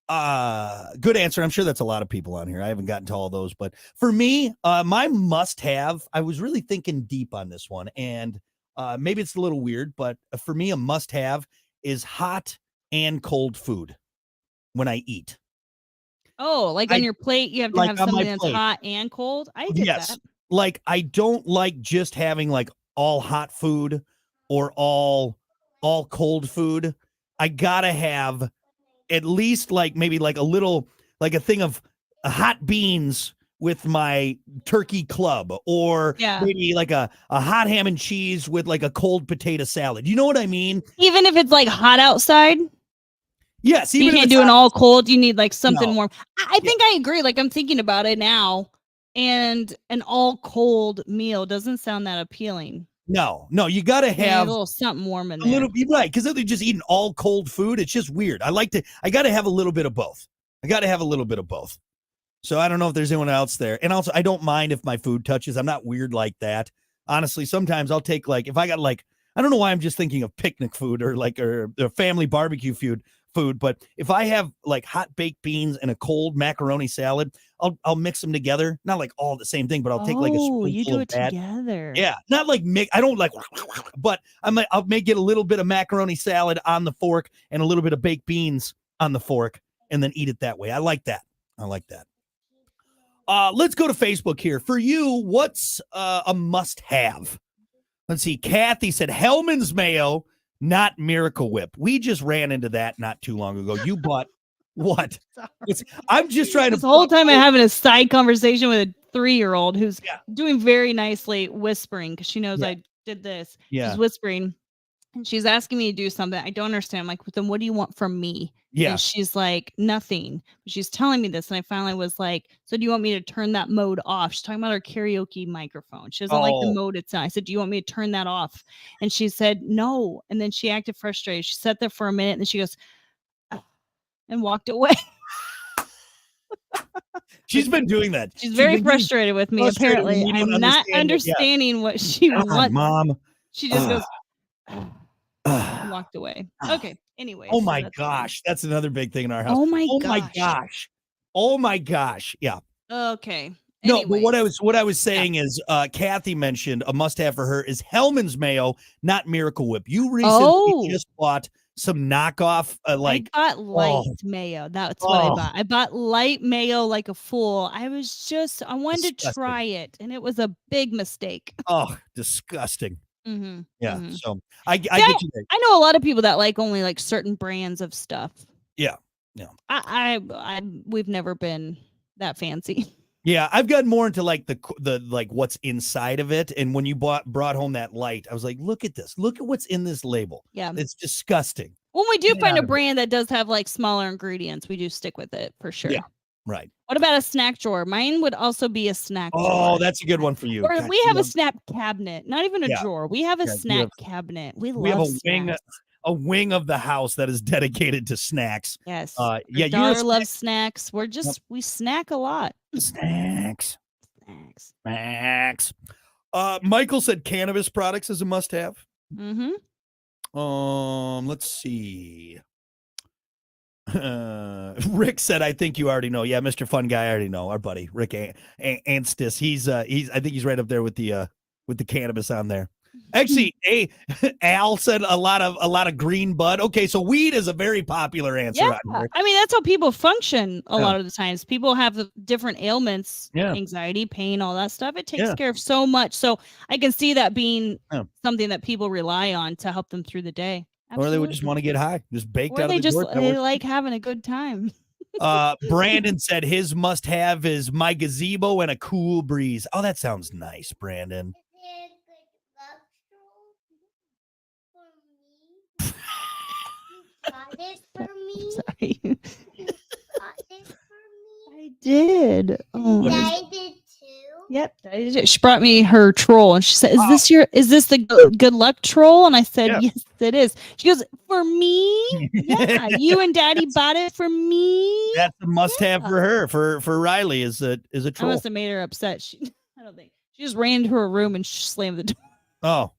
Good answer. I'm sure that's a lot of people on here. I haven't gotten to all those, but for me, my must have, I was really thinking deep on this one, and maybe it's a little weird, but for me, a must have is hot and cold food when I eat. Oh, like on your plate, you have to like have on my something that's plate. hot and cold. I get Yes. that. Like I don't like just having like all hot food or all cold food. I gotta have at least like maybe like a little like a thing of hot beans with my turkey club, or Yeah. maybe like a hot ham and cheese with like a cold potato salad. You know what I mean? Even if it's like hot outside, Yes. you Even if can't it's do an hot- all cold. You need like something No. warm. I think I agree. Like I'm thinking about it now, and an all cold meal doesn't sound that appealing. No, you got to Yeah, a have little something warm in a there. little bit, right? Because they're just eating all cold food. It's just weird. I got to have a little bit of both. So I don't know if there's anyone else there. And also, I don't mind if my food touches. I'm not weird like that. Honestly, sometimes I'll take like, if I got like, I don't know why I'm just thinking of picnic food or like, or family barbecue food. But if I have like hot baked beans and a cold macaroni salad, I'll mix them together. Not like all the same thing, but I'll take like a spoonful you do of it that. together. Yeah, not like I don't like, but I may get a little bit of macaroni salad on the fork and a little bit of baked beans on the fork, and then eat it that way. I like that. Let's go to Facebook here. For you, what's a must-have? Let's see. Kathy said Hellman's mayo, not Miracle Whip. We just ran into that not too long ago. You bought what? I'm just trying to. This whole time I'm having a side conversation with a 3-year-old who's doing very nicely, whispering because she knows I did this. Yeah. She's whispering. And she's asking me to do something I don't understand. I'm like, then what do you want from me? Yeah. And she's like, nothing. But she's telling me this. And I finally was like, so do you want me to turn that mode off? She's talking about her karaoke microphone. She doesn't like the mode it's on. I said, do you want me to turn that off? And she said, no. And then she acted frustrated. She sat there for a minute and then she goes, and walked away. She's been doing that. She's very frustrated with me, apparently. When you I'm don't not understanding what she wants. Mom. She just goes, and walked away. Okay. Anyway. Oh my gosh. That's another big thing in our house. Oh my gosh. Yeah. Okay. No, but what I was saying is Kathy mentioned a must-have for her is Hellman's mayo, not Miracle Whip. You recently just bought some knockoff I bought light mayo. That's what I bought. I bought light mayo like a fool. I wanted to try it, and it was a big mistake. Oh, disgusting. Mm-hmm. Yeah. Mm-hmm. So I get you there. I know a lot of people that like only like certain brands of stuff. Yeah. We've never been that fancy. Yeah, I've gotten more into like the like what's inside of it, and when you brought home that light, I was like, look at this, look at what's in this label. Yeah, it's disgusting. When we do find a brand that does have like smaller ingredients, we do stick with it for sure. Yeah, right. What about a snack drawer? Mine would also be a snack drawer. Oh, that's a good one for you. Or we have a snack cabinet, not even a drawer. We have a snack cabinet. We have a wing of the house that is dedicated to snacks. Yes. Yeah. Your daughter loves snacks. We snack a lot. Snacks. Michael said cannabis products is a must-have. Mm-hmm. Let's see. Rick said, I think you already know. Yeah, Mr. Fun Guy, I already know. Our buddy Rick Anstis. He's I think he's right up there with the cannabis on there. Actually, Al said a lot of green bud. Okay, so weed is a very popular answer. Yeah, I mean that's how people function a lot of the times. People have different ailments, anxiety, pain, all that stuff. It takes care of so much. So I can see that being something that people rely on to help them through the day. Absolutely. Or they would just want to get high, just baked out of the door. They like having a good time. Brandon said his must-have is my gazebo and a cool breeze. Oh, that sounds nice, Brandon. This for me. Sorry. I did. Oh. I did too. Yep. She brought me her troll and she said, is this the good luck troll? And I said, yes, it is. She goes, for me? Yeah. You and Daddy bought it for me? That's a must-have for her, for Riley is a troll. I must have made her upset. I don't think. She just ran into her room and slammed the door. Oh.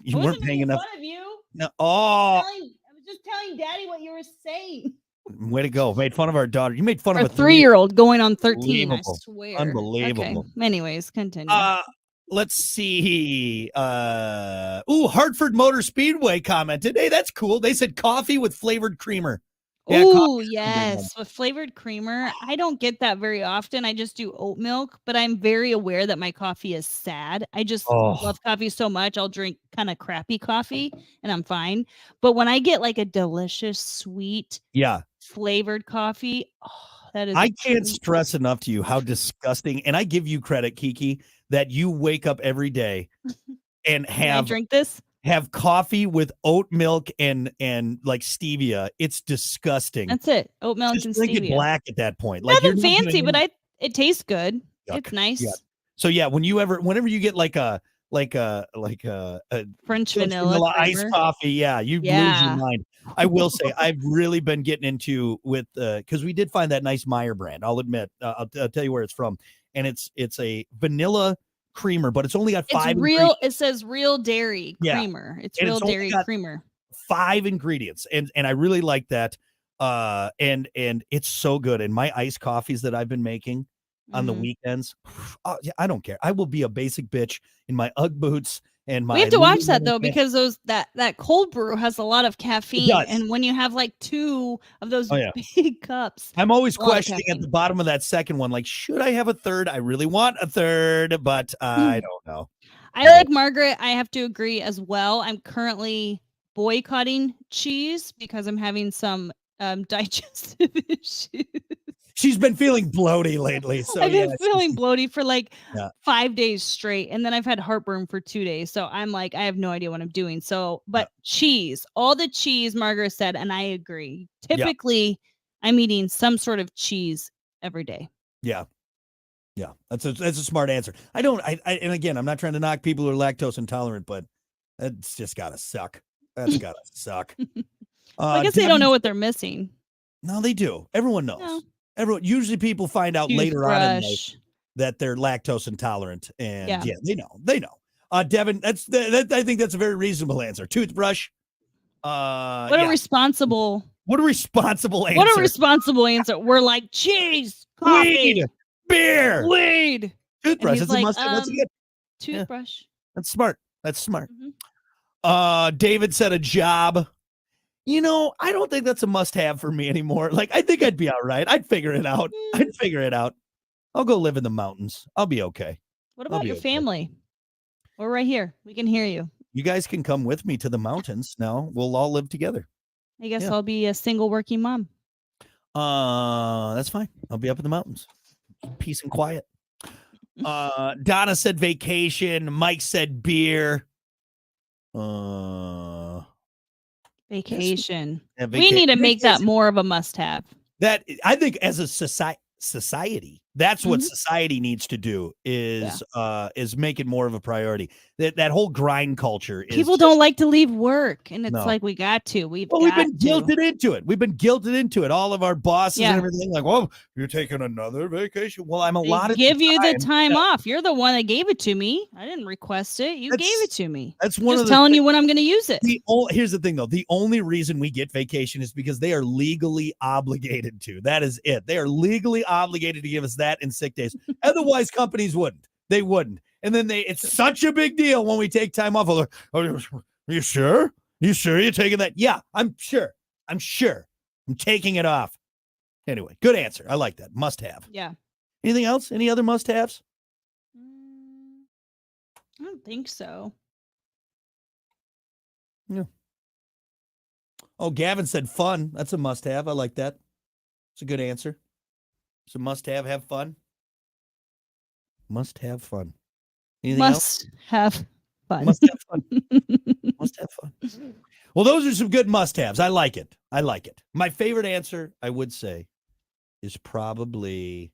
You weren't paying enough. Fun of you. No. Oh. I was just telling Daddy what you were saying. Way to go. Made fun of our daughter. You made fun Our of a 3-year-old going on 13. I Unbelievable. swear. Unbelievable. Okay. Anyways, continue. Let's see. Hartford Motor Speedway commented. Hey, that's cool. They said coffee with flavored creamer. Yeah, Oh, coffee is a good one. yes. With flavored creamer. I don't get that very often. I just do oat milk, but I'm very aware that my coffee is sad. I just Oh, love coffee so much. I'll drink kind of crappy coffee and I'm fine. But when I get like a delicious, sweet, yeah. flavored coffee, that is I a can't treat. stress enough to you how disgusting, and I give you credit, Kiki, that you wake up every day and Can I drink this? have coffee with oat milk and like stevia. It's disgusting. That's it. Oat milk Just and drink it stevia. black at that point. Like Nothing you're not fancy, doing but it tastes good. Yuck. It's nice. Yeah. So yeah, whenever you get like a French vanilla iced creamer. coffee, yeah, you lose Yeah. your mind. I will say I've really been getting into with because we did find that nice Meyer brand. I'll admit. I'll tell you where it's from, and it's a vanilla creamer, but it's only got 5 It's real. It says real dairy Yeah. creamer. It's And real it's only dairy got creamer. 5 ingredients, and I really like that. And it's so good. And my iced coffees that I've been making on the Mhm. weekends, yeah, I don't care. I will be a basic bitch in my UGG boots and my We have to watch that Lululemon though pants. because that cold brew has a lot of caffeine, does. and when you have like 2 of those Oh, yeah. big cups, I'm always a lot of questioning at caffeine. the bottom of that second one, like, should I have a third? I really want a third, but I don't know. I like Margaret. I have to agree as well. I'm currently boycotting cheese because I'm having some digestive issues. She's been feeling bloaty lately, so I've been yeah, feeling bloaty for like Yeah. 5 days straight, and then I've had heartburn for 2 days. So I'm like, I have no idea what I'm doing. So, but cheese, all the cheese, Margaret said, and I agree. Yeah. Typically, I'm eating some sort of cheese every day. Yeah. Yeah, that's a smart answer. I and again, I'm not trying to knock people who are lactose intolerant, but that's just gotta suck. That's gotta suck. Well, I guess they don't know what they're missing. No, they do. Everyone knows. No. Everyone usually people find out later on in life Toothbrush. that they're lactose intolerant, and Yeah. yeah, they know. They know. Devin, I think that's a very reasonable answer. Toothbrush. What a Yeah. responsible What a responsible answer. What a responsible answer. We're like cheese, coffee, Weed, beer, weed. toothbrush. he's That's like, a must. That's good. Toothbrush. That's smart. That's smart. Mhm. David said a job. You know, I don't think that's a must-have for me anymore. Like, I think I'd be all right. I'd figure it out. I'd figure it out. I'll go live in the mountains. I'll be okay. What I'll about be your okay. family? We're right here. We can hear you. You guys can come with me to the mountains now. We'll all live together. I guess Yeah. I'll be a single working mom. That's fine. I'll be up in the mountains. Peace and quiet. Donna said vacation. Mike said beer. Vacation. Yeah, We need to make that vacation. more of a must-have. That I think as a society, that's what Mhm. society needs to do is make it more of a priority. That whole grind culture is People just, don't like to leave work, and it's No. like we got to. We've well, got we've been to. guilted into it. We've been guilted into it. All of our bosses Yeah. and everything, like, well, you're taking another vacation. Well, I'm They allotted give you the time Yeah. off. You're the one that gave it to me. I didn't request it. You gave That's- it to me. That's one Just of the telling you when I'm going to use it. Here's the thing though. The only reason we get vacation is because they are legally obligated to. That is it. They are legally obligated to give us that and sick days. Otherwise, companies wouldn't. They wouldn't. And then it's such a big deal when we take time off. Like, oh, are you sure? You sure you're taking that? Yeah, I'm sure. I'm taking it off. Anyway, good answer. I like that. Must have. Yeah. Anything else? Any other must haves? I don't think so. Oh, Gavin said fun. That's a must have. I like that. It's a good answer. It's a must have. Have fun. Must have fun. Anything else? Must have fun. Must have fun. Must have fun. Well, those are some good must haves. I like it. I like it. My favorite answer, I would say, is probably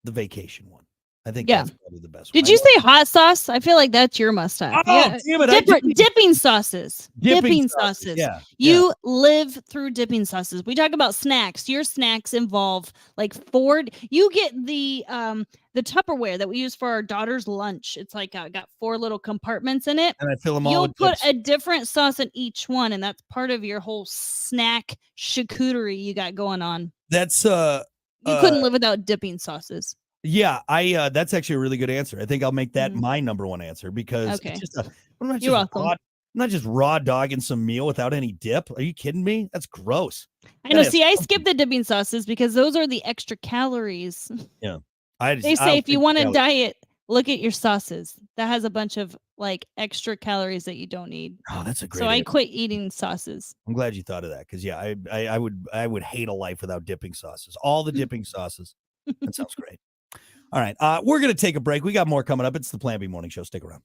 the vacation one. I think Yeah. that's probably the best Did one. you say hot sauce? I feel like that's your must-have. Oh, Yeah. damn it. Dipping sauces. Dipping sauces. Yeah. You live through dipping sauces. We talk about snacks. Your snacks involve like you get the Tupperware that we use for our daughter's lunch. It's like got 4 little compartments in it. And I fill them all You'll with put dips. a different sauce in each one, and that's part of your whole snack charcuterie you got going on. That's You couldn't live without dipping sauces. Yeah, that's actually a really good answer. I think I'll make that my number one answer because Okay. it's just I'm You're welcome. I'm not just raw dogging some meal without any dip. Are you kidding me? That's gross. I know. See, I skip the dipping sauces because those are the extra calories. Yeah. They say if you want to diet, look at your sauces. That has a bunch of like extra calories that you don't need. Oh, that's a great So I answer. quit eating sauces. I'm glad you thought of that because yeah, I would hate a life without dipping sauces. All the dipping sauces. That sounds great. All right. We're gonna take a break. We got more coming up. It's the Plan B Morning Show. Stick around.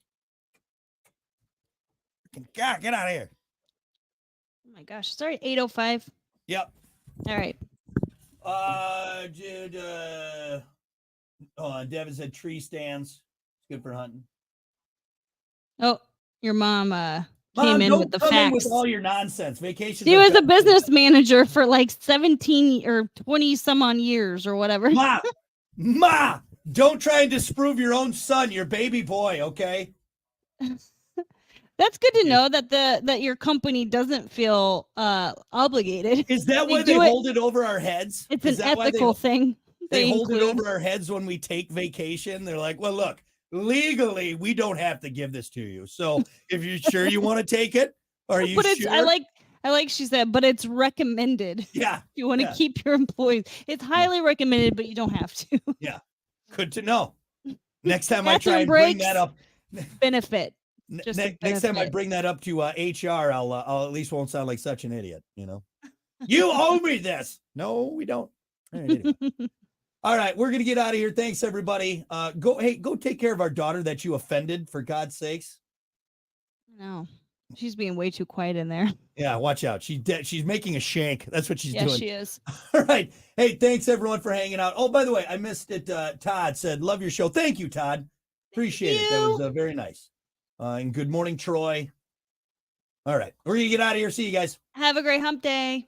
God, get out of here. Oh my gosh. Sorry, 8:05. Yep. All right. Devin said tree stands. It's good for hunting. Oh, your mom Mom, came in don't with the come in facts. with all your nonsense. Vacation. She was a business manager for like 17 or 20 some on years or whatever. Ma, don't try and disprove your own son, your baby boy, okay? That's good to know that your company doesn't feel obligated. Is that why they hold it over our heads? It's an ethical thing. They hold it over our heads when we take vacation. They're like, well, look, legally, we don't have to give this to you. So if you're sure you want to take it, are you sure? I like she said, but it's recommended. Yeah. If you want to keep your employees. It's highly recommended, but you don't have to. Yeah. Good to know. Next time I try and bring that up. Benefit. Next time I bring that up to HR, I'll at least won't sound like such an idiot, you know. You owe me this. No, we don't. All right, anyway. All right, we're gonna get out of here. Thanks, everybody. Go take care of our daughter that you offended, for God's sakes. No, she's being way too quiet in there. Yeah, watch out. She's making a shank. That's what she's doing. Yeah, she is. All right. Hey, thanks everyone for hanging out. Oh, by the way, I missed it. Todd said, "Love your show." Thank you, Todd. Appreciate it. That was very nice. And good morning, Troy. All right, we're gonna get out of here. See you guys. Have a great hump day.